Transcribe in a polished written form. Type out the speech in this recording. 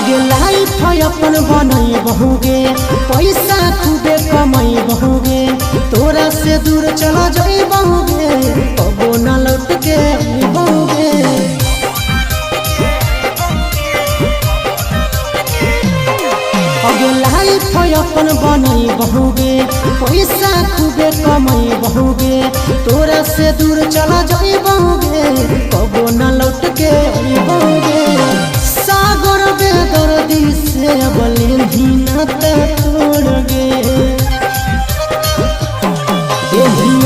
आगे लाइफ अपन बनई बहुगे, पैसा खूबे कमाई बहुगे, तोरा से दूर चला जाई बहुगे, कबो न लौट के बहुगे। आगे लाइफ अपन बनई बहुगे, पैसा खूबे कमाई बहुगे, तोरा से दूर चला जाई बहुगे, कबो न लौट के